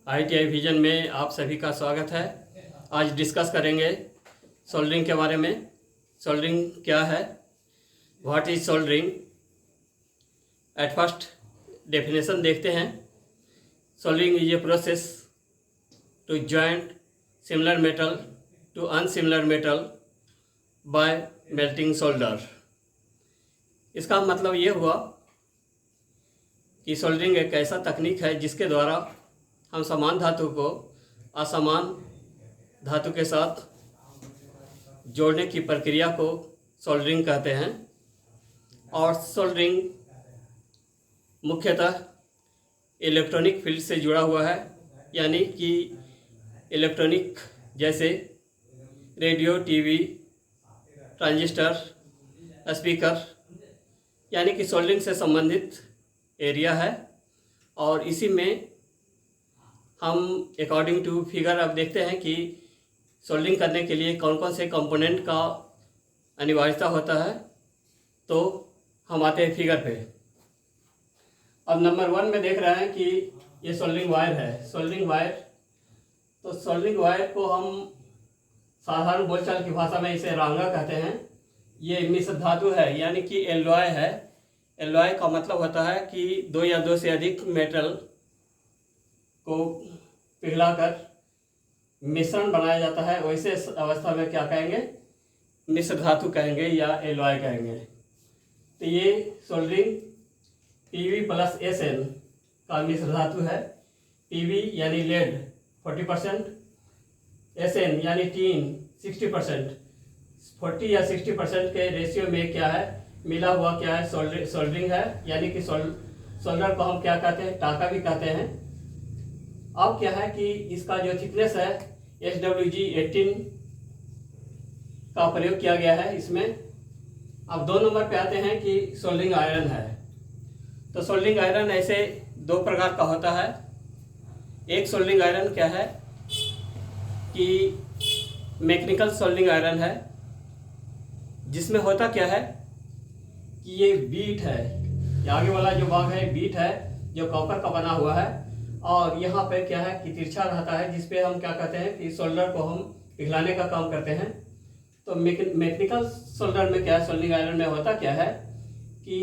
ITI vision में आप सभी का स्वागत है। आज डिस्कस करेंगे सोल्डरिंग के बारे में। सोल्डरिंग क्या है, what is soldering. At first definition देखते हैं। Soldering is a process to joint similar metal to unsimilar metal by melting solder. इसका मतलब ये हुआ कि सोल्डरिंग एक ऐसा तकनीक है जिसके द्वारा हम समान धातु को असमान धातु के साथ जोड़ने की प्रक्रिया को सोल्डरिंग कहते हैं। और सोल्डरिंग मुख्यतः इलेक्ट्रॉनिक फील्ड से जुड़ा हुआ है, यानी कि इलेक्ट्रॉनिक जैसे रेडियो, टीवी, ट्रांजिस्टर, स्पीकर, यानी कि सोल्डरिंग से संबंधित एरिया है। और इसी में हम अकॉर्डिंग टू फिगर अब देखते हैं कि सोल्डरिंग करने के लिए कौन कौन से कंपोनेंट का अनिवार्यता होता है। तो हम आते हैं फिगर पे। अब नंबर 1 में देख रहे हैं कि ये सोल्डरिंग वायर है। सोल्डरिंग वायर, तो सोल्डरिंग वायर को हम साधारण बोलचाल की भाषा में इसे रांगा कहते हैं। ये मिश्र धातु है, यानी कि एलॉय है। एलॉय का मतलब होता है कि दो या दो से अधिक मेटल को पिघलाकर मिश्रण बनाया जाता है। वैसे अवस्था में क्या कहेंगे, मिश्र धातु कहेंगे या एलॉय कहेंगे। तो ये सोल्डरिंग Pb + Sn का मिश्र धातु है। Pb यानी लेड 40%, Sn यानी टीन 60%। 40 या 60% के रेशियो में क्या है, मिला हुआ क्या है, सोल्डरिंग है। यानी कि सोल्डर को हम क्या कहते हैं, टाका भी कहते हैं। अब क्या है कि इसका जो थिकनेस है SWG 18 का प्रयोग किया गया है इसमें। अब 2 नंबर पे आते हैं कि सोल्डरिंग आयरन है। तो सोल्डरिंग आयरन ऐसे 2 प्रकार का होता है। एक सोल्डरिंग आयरन क्या है कि मैकेनिकल सोल्डरिंग आयरन है, जिसमें होता क्या है कि ये बीट है, ये आगे वाला जो भाग है बीट है जो कॉपर का बना हुआ है। और यहाँ पे क्या है कि तिरछा रहता है, जिसपे हम क्या कहते हैं कि सोल्डर को हम पिघलाने का काम करते हैं। तो मैकेनिकल सोल्डर में क्या है, सोल्डरिंग आयरन में होता क्या है कि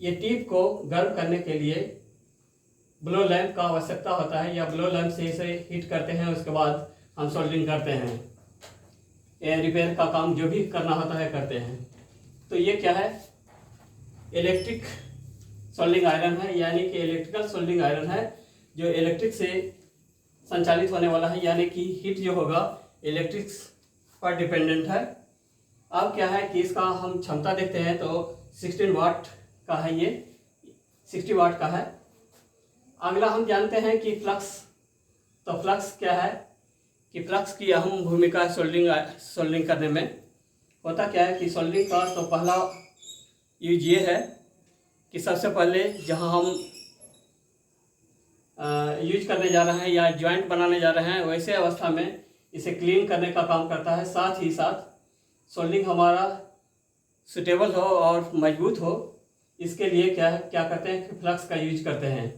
ये टिप को गर्म करने के लिए ब्लो लैंप का आवश्यकता होता है, या ब्लो लैंप से इसे हीट करते हैं। उसके बाद हम सोल्डरिंग करते हैं, एयर रिपेयर का काम जो भी करना होता है करते हैं। तो ये क्या है, इलेक्ट्रिक सोल्डरिंग आयरन है, यानी कि इलेक्ट्रिकल सोल्डरिंग आयरन है जो इलेक्ट्रिक से संचालित होने वाला है, यानी कि हीट जो होगा इलेक्ट्रिक पर डिपेंडेंट है। अब क्या है कि इसका हम क्षमता देखते हैं तो 16 वाट का है, ये 60 वाट का है। अगला हम जानते हैं कि फ्लक्स। तो फ्लक्स क्या है कि फ्लक्स की अहम भूमिका है सोल्डरिंग करने में। होता क्या है कि सोल्डरिंग का तो पहला यूज ये है कि सबसे पहले जहां हम यूज करने जा रहे हैं या जॉइंट बनाने जा रहे हैं, वैसे अवस्था में इसे क्लीन करने का काम करता है। साथ ही साथ सोल्डरिंग हमारा सुटेबल हो और मजबूत हो, इसके लिए क्या करते हैं कि फ्लक्स का यूज करते हैं।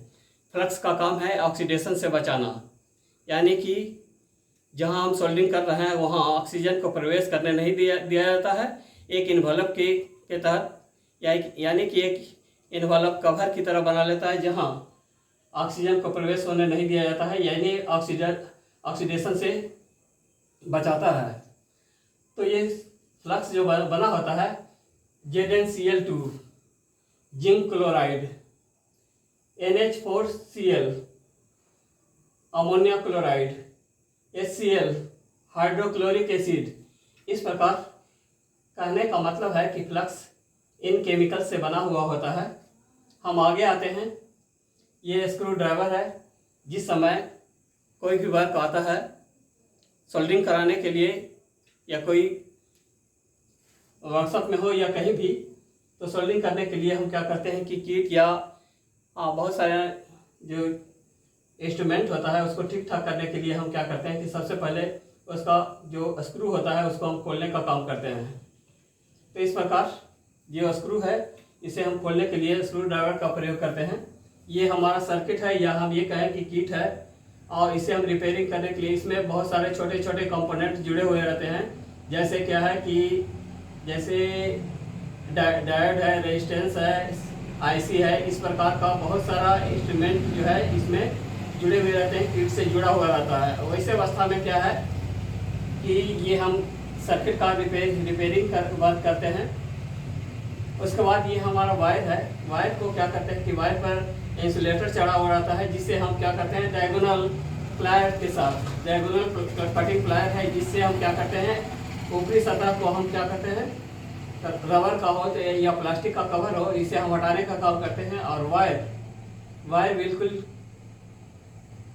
फ्लक्स का काम है ऑक्सीडेशन से बचाना, यानी कि जहां हम सोल्डरिंग कर रहे हैं वहां ऑक्सीजन को प्रवेश करने नहीं दिया जाता है। एक इन्वॉल्व के तहत, यानी कि एक इन्वॉल्व कवर की तरह बना लेता है जहां ऑक्सीजन को प्रवेश होने नहीं दिया जाता है, यानी ऑक्सीडेशन से बचाता है। तो ये फ्लक्स जो बना होता है ZnCl2, zinc chloride, NH4Cl, ammonia chloride, HCl, hydrochloric acid. इस प्रकार कहने का मतलब है कि फ्लक्स इन केमिकल से बना हुआ होता है। हम आगे आते हैं। ये स्क्रू ड्राइवर है। जिस समय कोई भी वर्क आता है सोल्डरिंग कराने के लिए, या कोई वर्कशॉप में हो या कहीं भी, तो सोल्डरिंग करने के लिए हम क्या करते हैं कि किट या बहुत सारे जो इंस्ट्रूमेंट होता है उसको ठीक ठाक करने के लिए हम क्या करते हैं कि सबसे पहले उसका जो स्क्रू होता है उसको हम खोलने का काम करते हैं। तो इस प्रकार जो स्क्रू है इसे हम खोलने के लिए स्क्रू ड्राइवर का प्रयोग करते हैं। ये हमारा सर्किट है या हम ये कहें कि किट है, और इसे हम रिपेयरिंग करने के लिए इसमें बहुत सारे छोटे छोटे कंपोनेंट जुड़े हुए रहते हैं। जैसे क्या है कि जैसे डायोड है, रेजिस्टेंस है, आईसी है, इस प्रकार का बहुत सारा इंस्ट्रूमेंट जो है इसमें जुड़े हुए रहते हैं, किट से जुड़ा हुआ रहता है। वैसे अवस्था में क्या है कि ये हम सर्किट का रिपेयरिंग बात करते हैं। उसके बाद ये हमारा वायर है। वायर को क्या करते हैं कि वायर पर इंसुलेटर चढ़ा हुआ रहता है, जिससे हम क्या करते हैं डायगोनल प्लायर के साथ, डायगोनल कटिंग प्लायर है, जिससे हम क्या करते हैं ऊपरी सतह को हम क्या करते हैं रबर का हो या प्लास्टिक का कवर हो, इसे हम हटाने का काम करते हैं। और वायर बिल्कुल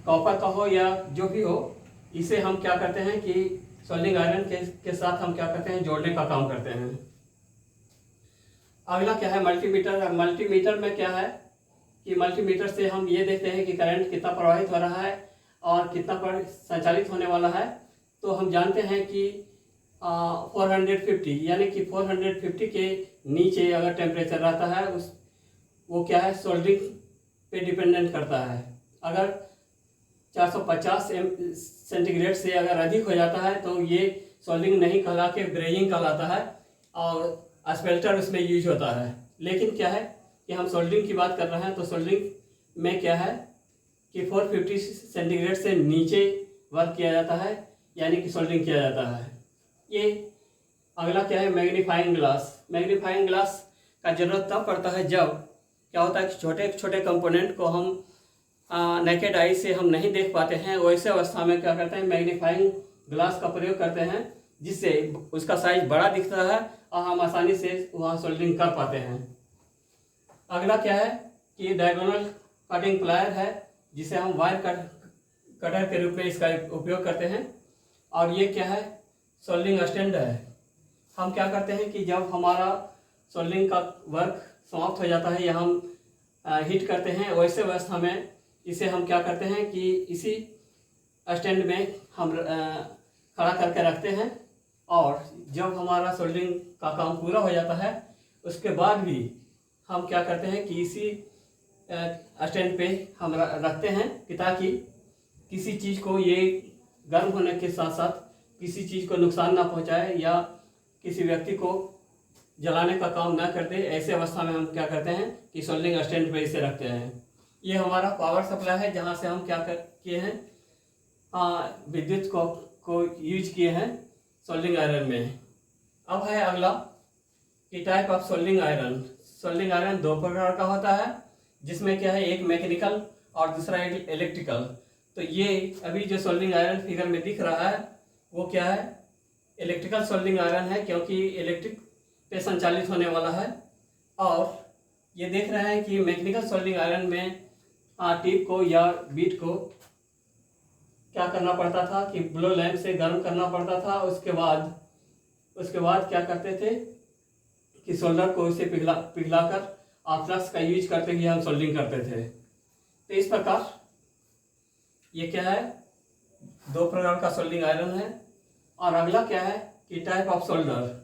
कॉपर का हो या जो भी हो, इसे हम क्या करते हैं कि सोल्डिंग आयरन के साथ हम क्या करते हैं जोड़ने का काम करते हैं। अगला क्या है मल्टीमीटर। मल्टीमीटर में क्या है कि मल्टीमीटर से हम ये देखते हैं कि करंट कितना प्रवाहित हो रहा है और कितना पर संचालित होने वाला है। तो हम जानते हैं कि 450 यानी कि 450 के नीचे अगर टेम्परेचर रहता है वो क्या है सोल्डरिंग पे डिपेंडेंट करता है। अगर 450 सेंटीग्रेड से अगर अधिक हो जाता है तो ये सोल्डरिंग नहीं कहला के ब्रेजिंग कहलाता है और स्पेल्टर उसमें यूज होता है। लेकिन क्या है कि हम सोल्डरिंग की बात कर रहे हैं, तो सोल्डरिंग में क्या है कि 450 सेंटीग्रेड से नीचे वर्क किया जाता है, यानी कि सोल्डरिंग किया जाता है। ये अगला क्या है मैग्नीफाइंग ग्लास। मैग्नीफाइंग ग्लास का जरूरत तब पड़ता है जब क्या होता है कि छोटे छोटे कंपोनेंट को हम नेकेड आई से हम नहीं देख पाते हैं। वैसे अवस्था में क्या करते हैं मैग्नीफाइंग ग्लास का प्रयोग करते हैं, जिससे उसका साइज बड़ा दिखता है और हम आसानी से वहाँ सोल्डरिंग कर पाते हैं। अगला क्या है कि डायगोनल कटिंग प्लायर है, जिसे हम वायर कटर के रूप में इसका उपयोग करते हैं। और ये क्या है सोल्डरिंग स्टैंड है। हम क्या करते हैं कि जब हमारा सोल्डरिंग का वर्क समाप्त हो जाता है या हम हीट करते हैं, वैसे अवस्था में इसे हम क्या करते हैं कि इसी स्टैंड में हम खड़ा करके रखते हैं। और जब हमारा सोल्डरिंग का काम पूरा हो जाता है उसके बाद भी हम क्या करते हैं कि इसी स्टैंड पे हम रखते हैं कि ताकि किसी चीज़ को ये गर्म होने के साथ साथ किसी चीज़ को नुकसान ना पहुंचाए या किसी व्यक्ति को जलाने का काम ना कर दे। ऐसे अवस्था में हम क्या करते हैं कि सोल्डरिंग स्टैंड पे इसे रखते हैं। ये हमारा पावर सप्लाई है, जहाँ से हम क्या किए हैं विद्युत को यूज किए हैं सोल्डरिंग आयरन में। अब है अगला कि type of soldering iron. Soldering iron दो प्रकार का होता है, जिसमें क्या है एक मैकेनिकल और दूसरा इलेक्ट्रिकल। तो ये अभी जो सोल्डरिंग आयरन फिगर में दिख रहा है वो क्या है इलेक्ट्रिकल सोल्डरिंग आयरन है, क्योंकि इलेक्ट्रिक पे संचालित होने वाला है। और ये देख रहे हैं कि मैकेनिकल सोल्डरिंग आयरन में टिप को या बीट को क्या करना पड़ता था कि ब्लो लैंप से गर्म करना पड़ता था। उसके बाद क्या करते थे कि सोल्डर को इसे पिघलाकर फ्लक्स का यूज करते हुए हम सोल्डरिंग करते थे। तो इस प्रकार ये क्या है दो प्रकार का सोल्डरिंग आयरन है। और अगला क्या है कि टाइप ऑफ सोल्डर।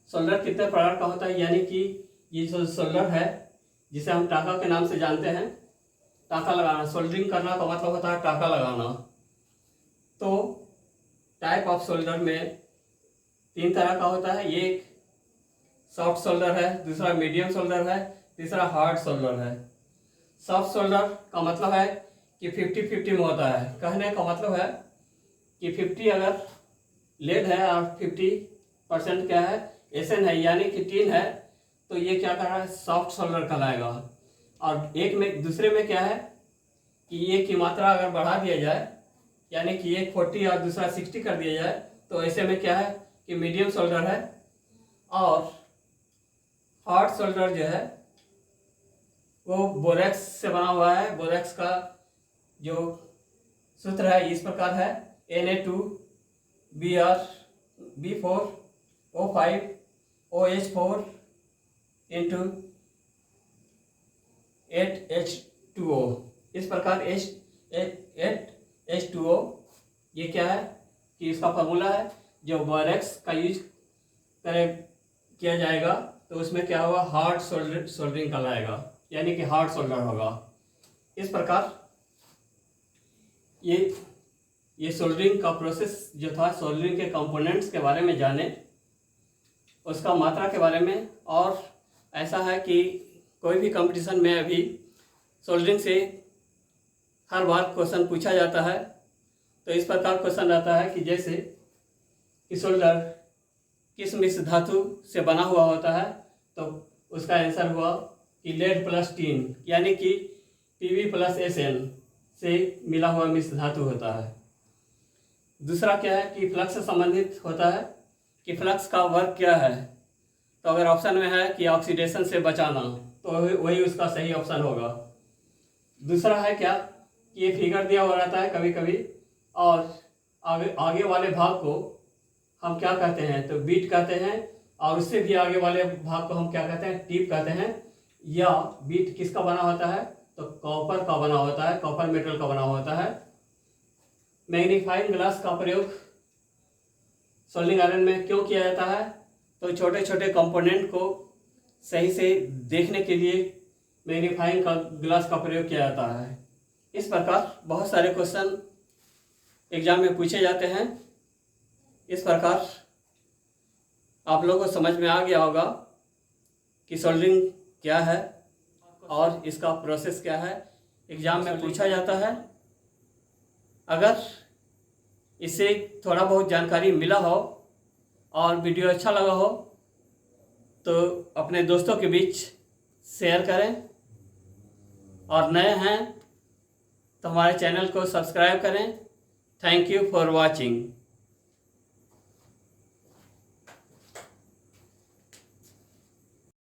सोल्डर कितने प्रकार का होता है, यानी कि ये जो सोल्डर है जिसे हम टाका के नाम से जानते हैं, टाका लगाना, सोल्डरिंग करना का मतलब होता है टाका लगाना। तो टाइप ऑफ सोल्डर में 3 तरह का होता है। एक सॉफ्ट सोल्डर है, दूसरा मीडियम सोल्डर है, तीसरा हार्ड सोल्डर है। सॉफ्ट सोल्डर का मतलब है कि 50-50 में होता है। कहने का मतलब है कि 50 अगर लेड है और 50% क्या है एसन है, यानी कि टीन है, तो ये क्या कर रहा है सॉफ्ट सोल्डर कहलाएगा। और एक में दूसरे में क्या है कि ये की मात्रा अगर बढ़ा दिया जाए, यानी कि एक 40 और दूसरा 60 कर दिया जाए, तो ऐसे में क्या है कि मीडियम सोल्डर है। और हार्ड सोल्डर जो है वो बोरेक्स से बना हुआ है। बोरेक्स का जो सूत्र है इस प्रकार है Na2Br B4O5OH4 इंटू 8H2O। इस प्रकार 8H2O ये क्या है कि इसका फार्मूला है। जो बोरेक्स का यूज किया जाएगा तो उसमें क्या होगा हार्ड सोल्डरिंग कहलाएगा, यानी कि हार्ड सोल्डर होगा। इस प्रकार ये सोल्डरिंग का प्रोसेस जो था, सोल्डरिंग के कंपोनेंट्स के बारे में जाने, उसका मात्रा के बारे में। और ऐसा है कि कोई भी कंपटीशन में अभी सोल्डरिंग से हर बार क्वेश्चन पूछा जाता है। तो इस प्रकार क्वेश्चन आता है कि जैसे कि सोल्डर किस मिश्र धातु से बना हुआ होता है, तो उसका आंसर हुआ कि लेड प्लस टीन, यानी कि Pb प्लस Sn से मिला हुआ मिश्र धातु होता है। दूसरा क्या है कि फ्लक्स से संबंधित होता है कि फ्लक्स का वर्क क्या है। तो अगर ऑप्शन में है कि ऑक्सीडेशन से बचाना, तो वही उसका सही ऑप्शन होगा। दूसरा है क्या कि ये फिगर दिया हुआ रहता है कभी कभी, और आगे वाले भाग को हम क्या कहते हैं, तो बीट कहते हैं, और उससे भी आगे वाले भाग को हम क्या कहते हैं, टिप कहते हैं। या बीट किसका बना होता है, तो कॉपर का बना होता है, कॉपर मेटल का बना होता है। मैग्नीफाइंग ग्लास का प्रयोग सोल्डरिंग आयरन में क्यों किया जाता है, तो छोटे छोटे कंपोनेंट को सही से देखने के लिए मैग्नीफाइंग का ग्लास का प्रयोग किया जाता है। इस प्रकार बहुत सारे क्वेश्चन एग्जाम में पूछे जाते हैं। इस प्रकार आप लोगों को समझ में आ गया होगा कि सोल्डरिंग क्या है और इसका प्रोसेस क्या है, एग्जाम में पूछा जाता है। अगर इससे थोड़ा बहुत जानकारी मिला हो और वीडियो अच्छा लगा हो तो अपने दोस्तों के बीच शेयर करें, और नए हैं तो हमारे चैनल को सब्सक्राइब करें। Thank you for watching.